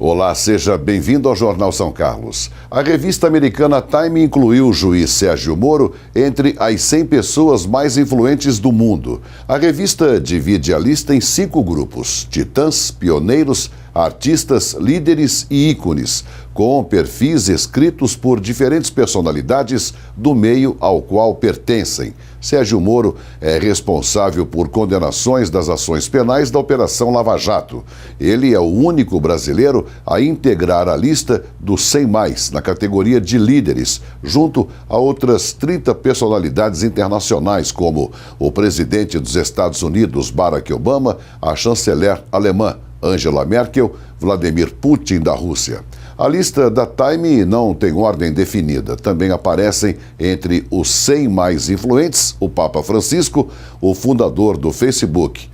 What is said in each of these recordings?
Olá, seja bem-vindo ao Jornal São Carlos. A revista americana Time incluiu o juiz Sérgio Moro entre as 100 pessoas mais influentes do mundo. A revista divide a lista em 5 grupos: titãs, pioneiros, artistas, líderes e ícones, com perfis escritos por diferentes personalidades do meio ao qual pertencem. Sérgio Moro é responsável por condenações das ações penais da Operação Lava Jato. Ele é o único brasileiro a integrar a lista dos 100 mais na categoria de líderes, junto a outras 30 personalidades internacionais, como o presidente dos Estados Unidos, Barack Obama, a chanceler alemã, Angela Merkel, Vladimir Putin da Rússia. A lista da Time não tem ordem definida. Também aparecem entre os 100 mais influentes o Papa Francisco, o fundador do Facebook,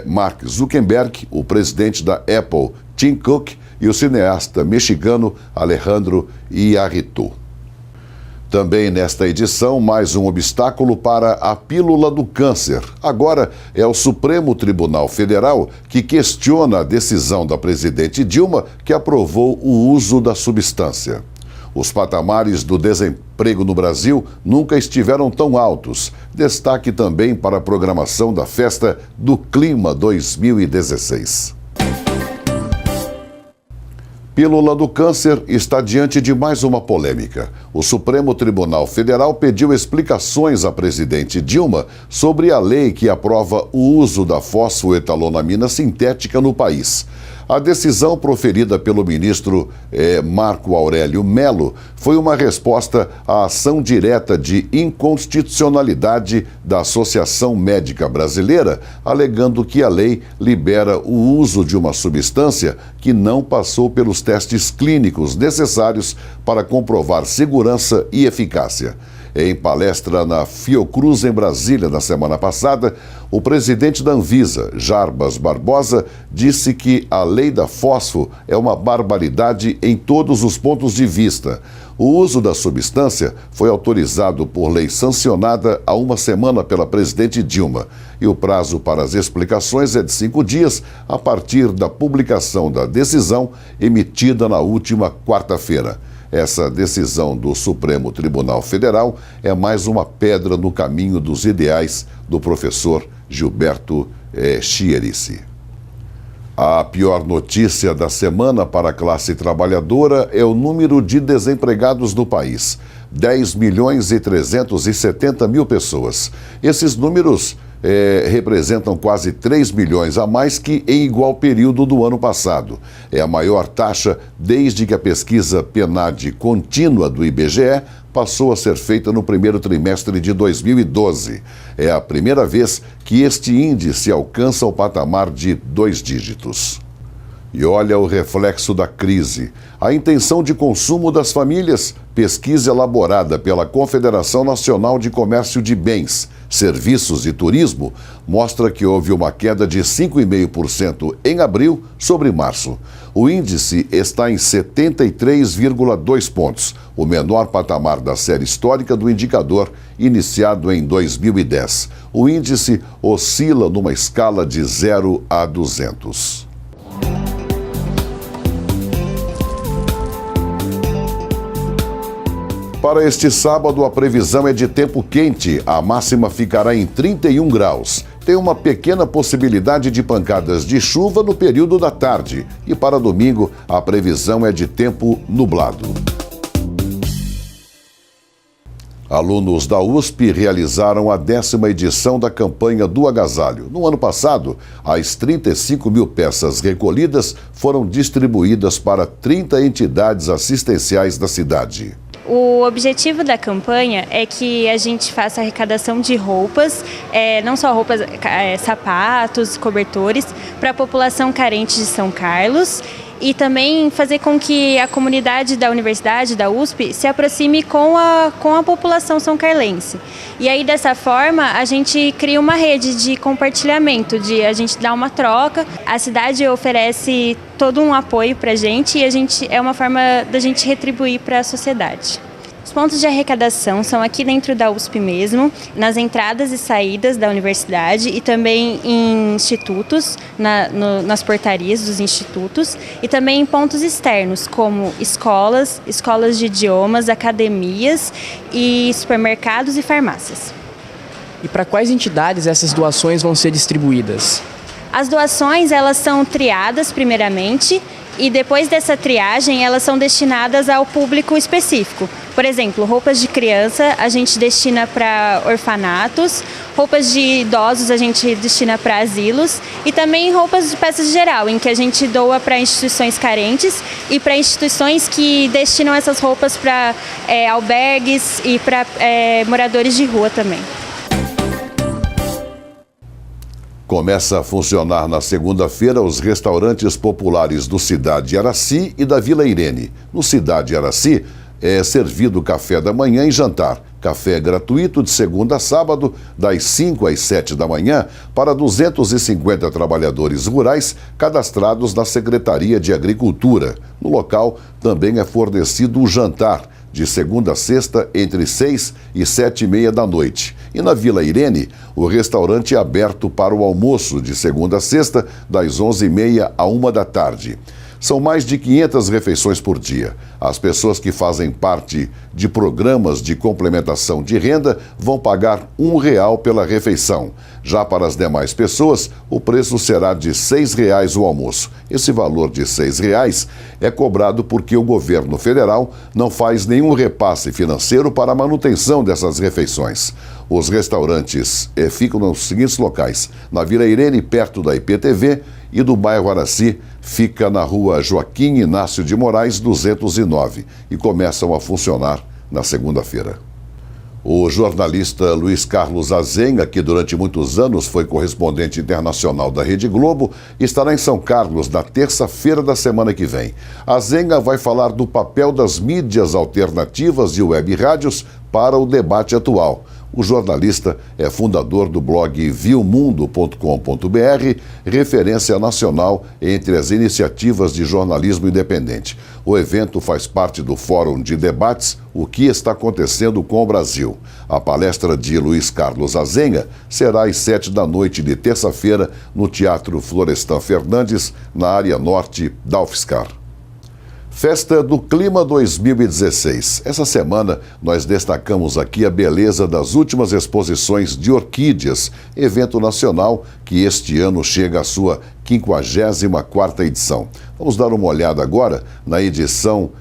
Mark Zuckerberg, o presidente da Apple, Tim Cook, e o cineasta mexicano Alejandro Iñárritu. Também nesta edição, mais um obstáculo para a pílula do câncer. Agora é o Supremo Tribunal Federal que questiona a decisão da presidente Dilma, que aprovou o uso da substância. Os patamares do desemprego no Brasil nunca estiveram tão altos. Destaque também para a programação da Festa do Clima 2016. Pílula do câncer está diante de mais uma polêmica. O Supremo Tribunal Federal pediu explicações à presidente Dilma sobre a lei que aprova o uso da fosfoetalonamina sintética no país. A decisão proferida pelo ministro Marco Aurélio Mello foi uma resposta à ação direta de inconstitucionalidade da Associação Médica Brasileira, alegando que a lei libera o uso de uma substância que não passou pelos testes clínicos necessários para comprovar segurança e eficácia. Em palestra na Fiocruz, em Brasília, na semana passada, o presidente da Anvisa, Jarbas Barbosa, disse que a lei da fósforo é uma barbaridade em todos os pontos de vista. O uso da substância foi autorizado por lei sancionada há uma semana pela presidente Dilma. E o prazo para as explicações é de 5 dias, a partir da publicação da decisão emitida na última quarta-feira. Essa decisão do Supremo Tribunal Federal é mais uma pedra no caminho dos ideais do professor Gilberto Chierici. A pior notícia da semana para a classe trabalhadora é o número de desempregados no país. 10.370.000 pessoas. Esses números representam quase 3 milhões a mais que em igual período do ano passado. É a maior taxa desde que a pesquisa PNAD contínua do IBGE passou a ser feita no primeiro trimestre de 2012. É a primeira vez que este índice alcança o patamar de 2 dígitos. E olha o reflexo da crise. A intenção de consumo das famílias, pesquisa elaborada pela Confederação Nacional de Comércio de Bens, Serviços e Turismo, mostra que houve uma queda de 5,5% em abril sobre março. O índice está em 73,2 pontos, o menor patamar da série histórica do indicador, iniciado em 2010. O índice oscila numa escala de 0 a 200. Para este sábado, a previsão é de tempo quente. A máxima ficará em 31 graus. Tem uma pequena possibilidade de pancadas de chuva no período da tarde. E para domingo, a previsão é de tempo nublado. Alunos da USP realizaram a 10ª edição da campanha do agasalho. No ano passado, as 35 mil peças recolhidas foram distribuídas para 30 entidades assistenciais da cidade. O objetivo da campanha é que a gente faça arrecadação de roupas, não só roupas, sapatos, cobertores, para a população carente de São Carlos e também fazer com que a comunidade da universidade, da USP, se aproxime com a população são-carlense. E aí, dessa forma, a gente cria uma rede de compartilhamento, de a gente dar uma troca. A cidade oferece todo um apoio para a gente e é uma forma da gente retribuir para a sociedade. Os pontos de arrecadação são aqui dentro da USP mesmo, nas entradas e saídas da universidade e também em institutos, nas portarias dos institutos e também em pontos externos, como escolas de idiomas, academias e supermercados e farmácias. E para quais entidades essas doações vão ser distribuídas? As doações, elas são triadas primeiramente e depois dessa triagem elas são destinadas ao público específico. Por exemplo, roupas de criança a gente destina para orfanatos, roupas de idosos a gente destina para asilos e também roupas de peças geral, em que a gente doa para instituições carentes e para instituições que destinam essas roupas para albergues e para moradores de rua também. Começa a funcionar na segunda-feira os restaurantes populares do Cidade Araci e da Vila Irene. No Cidade Araci é servido café da manhã e jantar. Café gratuito de segunda a sábado, das 5 às 7 da manhã, para 250 trabalhadores rurais cadastrados na Secretaria de Agricultura. No local também é fornecido o jantar, de segunda a sexta, entre 6 e 7h30 da noite. E na Vila Irene, o restaurante é aberto para o almoço, de segunda a sexta, das 11h30 à 1 da tarde. São mais de 500 refeições por dia. As pessoas que fazem parte de programas de complementação de renda vão pagar R$1 pela refeição. Já para as demais pessoas, o preço será de R$6 o almoço. Esse valor de R$6 é cobrado porque o governo federal não faz nenhum repasse financeiro para a manutenção dessas refeições. Os restaurantes ficam nos seguintes locais: na Vila Irene, perto da IPTV, e do bairro Araci, fica na rua Joaquim Inácio de Moraes, 209, e começam a funcionar na segunda-feira. O jornalista Luiz Carlos Azenha, que durante muitos anos foi correspondente internacional da Rede Globo, estará em São Carlos na terça-feira da semana que vem. Azenha vai falar do papel das mídias alternativas e web rádios para o debate atual. O jornalista é fundador do blog viumundo.com.br, referência nacional entre as iniciativas de jornalismo independente. O evento faz parte do Fórum de Debates O que está acontecendo com o Brasil. A palestra de Luiz Carlos Azenha será às 7 da noite de terça-feira no Teatro Florestan Fernandes, na área norte da UFSCar. Festa do Clima 2016. Essa semana nós destacamos aqui a beleza das últimas exposições de orquídeas, evento nacional que este ano chega à sua 54ª edição. Vamos dar uma olhada agora na edição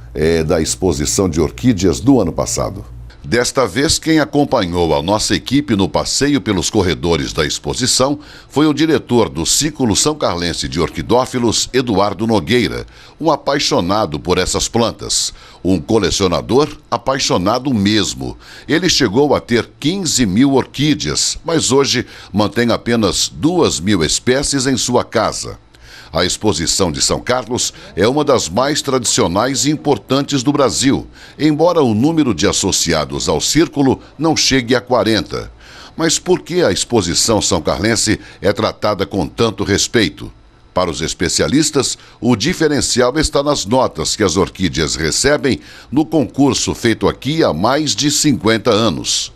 da exposição de orquídeas do ano passado. Desta vez, quem acompanhou a nossa equipe no passeio pelos corredores da exposição foi o diretor do Ciclo São Carlense de Orquidófilos, Eduardo Nogueira, um apaixonado por essas plantas. Um colecionador apaixonado mesmo. Ele chegou a ter 15 mil orquídeas, mas hoje mantém apenas 2.000 espécies em sua casa. A exposição de São Carlos é uma das mais tradicionais e importantes do Brasil, embora o número de associados ao círculo não chegue a 40. Mas por que a exposição são carlense é tratada com tanto respeito? Para os especialistas, o diferencial está nas notas que as orquídeas recebem no concurso feito aqui há mais de 50 anos.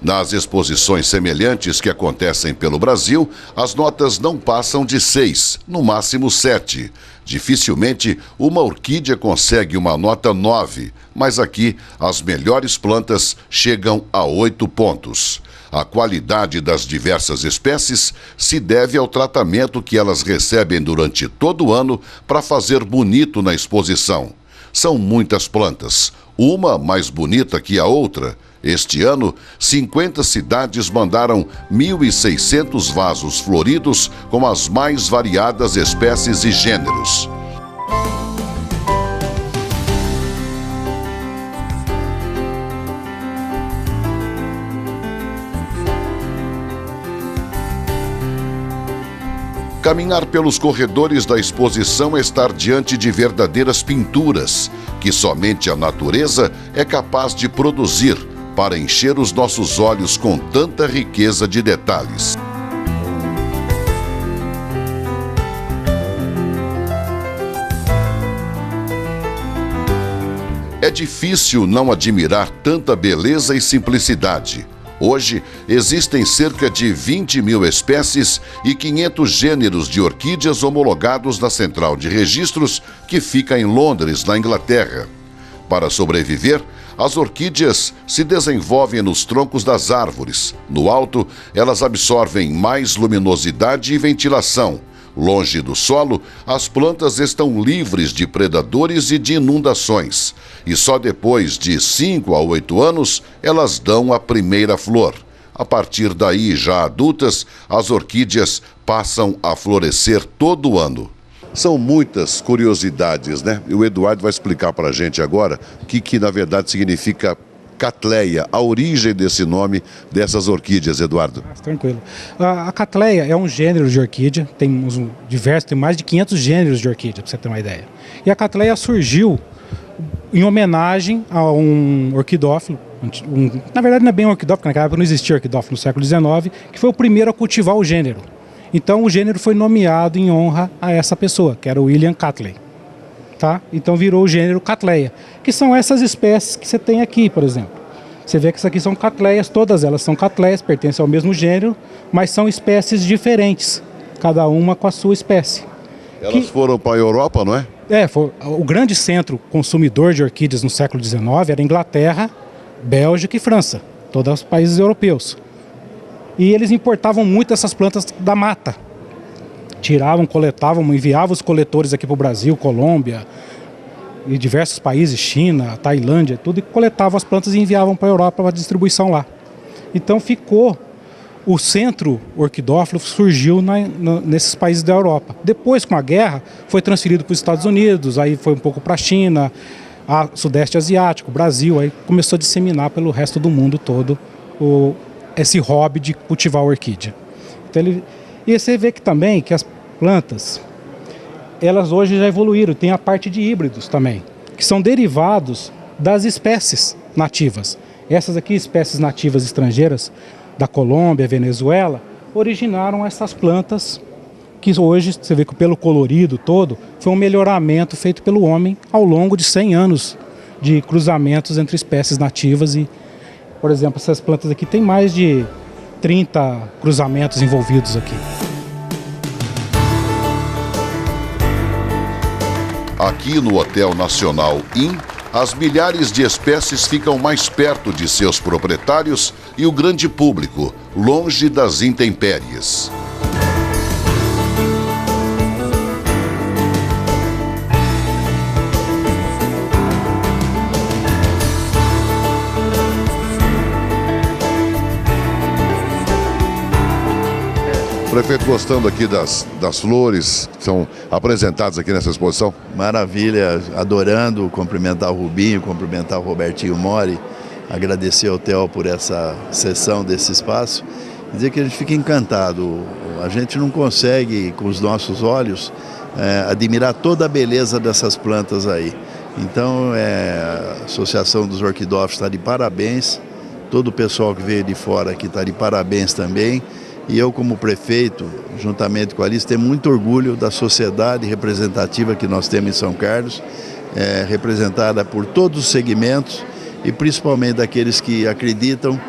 Nas exposições semelhantes que acontecem pelo Brasil, as notas não passam de 6, no máximo 7. Dificilmente uma orquídea consegue uma nota 9, mas aqui as melhores plantas chegam a 8 pontos. A qualidade das diversas espécies se deve ao tratamento que elas recebem durante todo o ano para fazer bonito na exposição. São muitas plantas, uma mais bonita que a outra. Este ano, 50 cidades mandaram 1.600 vasos floridos com as mais variadas espécies e gêneros. Caminhar pelos corredores da exposição é estar diante de verdadeiras pinturas, que somente a natureza é capaz de produzir, para encher os nossos olhos com tanta riqueza de detalhes. É É difícil não admirar tanta beleza e simplicidade. Hoje, existem cerca de 20 mil espécies e 500 gêneros de orquídeas homologados na Central de Registros, que fica em Londres, na Inglaterra. Para sobreviver, as orquídeas se desenvolvem nos troncos das árvores. No alto, elas absorvem mais luminosidade e ventilação. Longe do solo, as plantas estão livres de predadores e de inundações. E só depois de 5 a 8 anos, elas dão a primeira flor. A partir daí, já adultas, as orquídeas passam a florescer todo ano. São muitas curiosidades, né? E o Eduardo vai explicar para a gente agora o que na verdade significa Cattleya, a origem desse nome dessas orquídeas, Eduardo. Tranquilo. A Cattleya é um gênero de orquídea, tem mais de 500 gêneros de orquídea, para você ter uma ideia. E a Cattleya surgiu em homenagem a um orquidófilo, na verdade não é bem um orquidófilo, naquela época não existia orquidófilo no século XIX, que foi o primeiro a cultivar o gênero. Então o gênero foi nomeado em honra a essa pessoa, que era o William Cattleya. Tá? Então virou o gênero Cattleya, que são essas espécies que você tem aqui, por exemplo. Você vê que essas aqui são Cattleyas, todas elas são Cattleyas, pertencem ao mesmo gênero, mas são espécies diferentes, cada uma com a sua espécie. Elas foram para a Europa, não é? O grande centro consumidor de orquídeas no século XIX era Inglaterra, Bélgica e França, todos os países europeus. E eles importavam muito essas plantas da mata. Tiravam, coletavam, enviavam os coletores aqui para o Brasil, Colômbia e diversos países, China, Tailândia, tudo, e coletavam as plantas e enviavam para a Europa para distribuição lá. Então ficou, o centro orquidófilo surgiu nesses países da Europa. Depois, com a guerra, foi transferido para os Estados Unidos, aí foi um pouco para a China, Sudeste Asiático, Brasil, aí começou a disseminar pelo resto do mundo todo esse hobby de cultivar orquídea. Então, e você vê que também que as plantas, elas hoje já evoluíram, tem a parte de híbridos também, que são derivados das espécies nativas. Essas aqui, espécies nativas estrangeiras, da Colômbia, Venezuela, originaram essas plantas que hoje, você vê que pelo colorido todo, foi um melhoramento feito pelo homem ao longo de 100 anos de cruzamentos entre espécies nativas e, por exemplo, essas plantas aqui tem mais de 30 cruzamentos envolvidos aqui. Aqui no Hotel Nacional Inn, as milhares de espécies ficam mais perto de seus proprietários e o grande público, longe das intempéries. Prefeito, gostando aqui das flores que são apresentadas aqui nessa exposição? Maravilha, adorando, cumprimentar o Rubinho, cumprimentar o Robertinho Mori, agradecer ao Theo por essa sessão desse espaço, dizer que a gente fica encantado, a gente não consegue com os nossos olhos admirar toda a beleza dessas plantas aí. Então a Associação dos Orquidófilos está de parabéns, todo o pessoal que veio de fora aqui está de parabéns também. E eu, como prefeito, juntamente com a Alice, tenho muito orgulho da sociedade representativa que nós temos em São Carlos, representada por todos os segmentos e principalmente daqueles que acreditam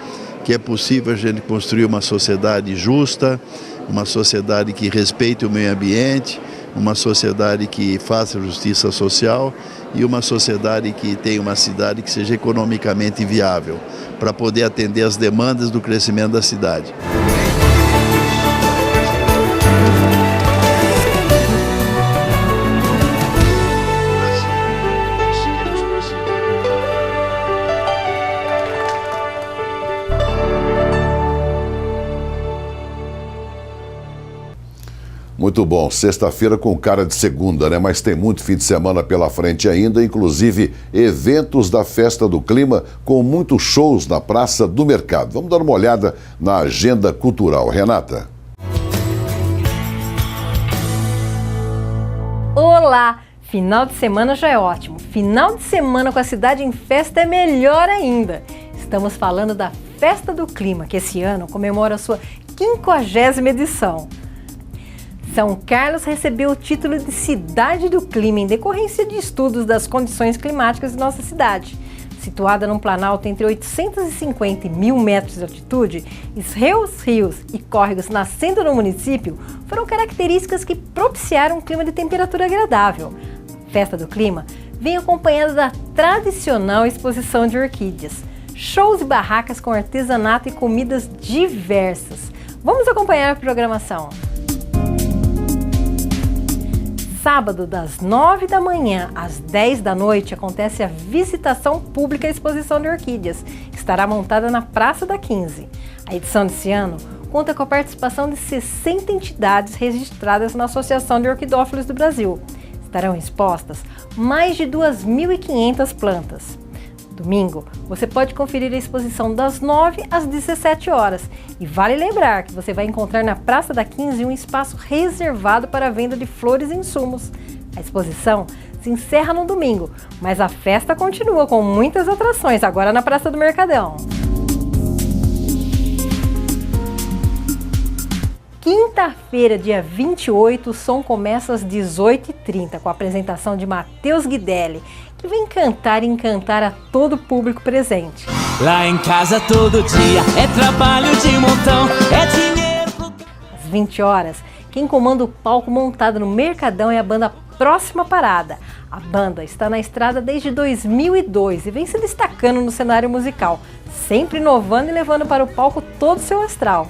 que é possível a gente construir uma sociedade justa, uma sociedade que respeite o meio ambiente, uma sociedade que faça justiça social e uma sociedade que tenha uma cidade que seja economicamente viável para poder atender às demandas do crescimento da cidade. Muito bom, sexta-feira com cara de segunda, né? Mas tem muito fim de semana pela frente ainda, inclusive eventos da Festa do Clima com muitos shows na Praça do Mercado. Vamos dar uma olhada na agenda cultural. Renata. Olá! Final de semana já é ótimo. Final de semana com a cidade em festa é melhor ainda. Estamos falando da Festa do Clima, que esse ano comemora a sua 50ª edição. São Carlos recebeu o título de Cidade do Clima em decorrência de estudos das condições climáticas de nossa cidade. Situada num planalto entre 850 e 1.000 metros de altitude, os rios e córregos nascendo no município foram características que propiciaram um clima de temperatura agradável. A Festa do Clima vem acompanhada da tradicional exposição de orquídeas, shows e barracas com artesanato e comidas diversas. Vamos acompanhar a programação. Sábado, das 9 da manhã às 10 da noite, acontece a visitação pública à exposição de orquídeas, que estará montada na Praça da 15. A edição desse ano conta com a participação de 60 entidades registradas na Associação de Orquidófilos do Brasil. Estarão expostas mais de 2.500 plantas. Domingo, você pode conferir a exposição das 9 às 17 horas. E vale lembrar que você vai encontrar na Praça da 15 um espaço reservado para a venda de flores e insumos. A exposição se encerra no domingo, mas a festa continua com muitas atrações, agora na Praça do Mercadão. Quinta-feira, dia 28, o som começa às 18h30 com a apresentação de Matheus Guidelli, que vem cantar e encantar a todo o público presente. Lá em casa todo dia é trabalho de montão, é dinheiro. Às 20 horas, quem comanda o palco montado no Mercadão é a banda Próxima Parada. A banda está na estrada desde 2002 e vem se destacando no cenário musical, sempre inovando e levando para o palco todo o seu astral.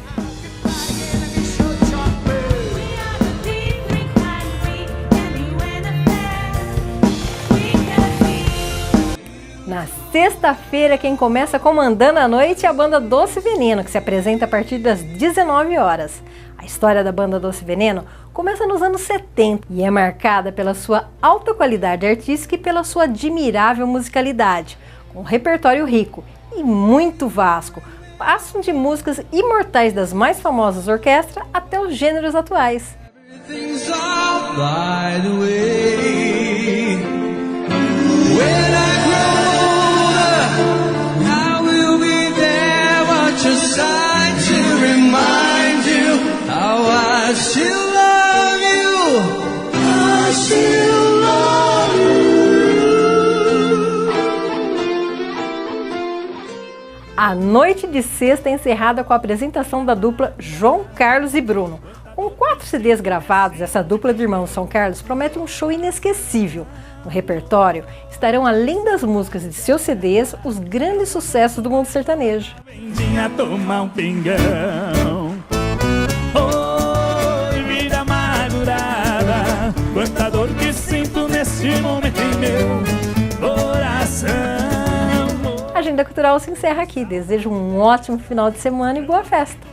Na sexta-feira, quem começa comandando a noite é a banda Doce Veneno, que se apresenta a partir das 19 horas. A história da banda Doce Veneno começa nos anos 70 e é marcada pela sua alta qualidade artística e pela sua admirável musicalidade, com um repertório rico e muito vasto. Passam de músicas imortais das mais famosas orquestras até os gêneros atuais. A noite de sexta é encerrada com a apresentação da dupla João Carlos e Bruno. Com 4 CDs gravados, essa dupla de irmãos São Carlos promete um show inesquecível. No repertório estarão, além das músicas de seus CDs, os grandes sucessos do mundo sertanejo. Venha tomar um pingão. Oi, vida amargurada, quanta dor que sinto nesse momento em meu coração. A Agenda Cultural se encerra aqui. Desejo um ótimo final de semana e boa festa!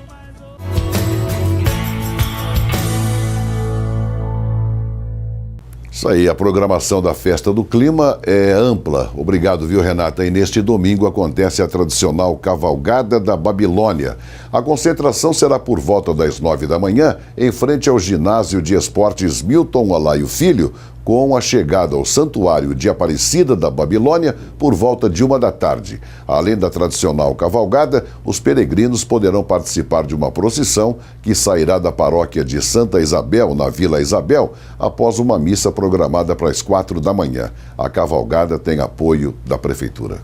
Isso aí, a programação da Festa do Clima é ampla. Obrigado, viu, Renata? E neste domingo acontece a tradicional Cavalgada da Babilônia. A concentração será por volta das 9 da manhã, em frente ao ginásio de esportes Milton Alaio Filho, com a chegada ao Santuário de Aparecida da Babilônia por volta de 1 da tarde. Além da tradicional cavalgada, os peregrinos poderão participar de uma procissão que sairá da paróquia de Santa Isabel, na Vila Isabel, após uma missa programada para as 4 da manhã. A cavalgada tem apoio da Prefeitura.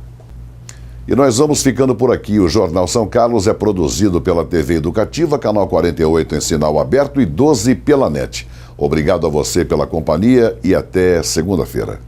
E nós vamos ficando por aqui. O Jornal São Carlos é produzido pela TV Educativa, canal 48 em sinal aberto e 12 pela NET. Obrigado a você pela companhia e até segunda-feira.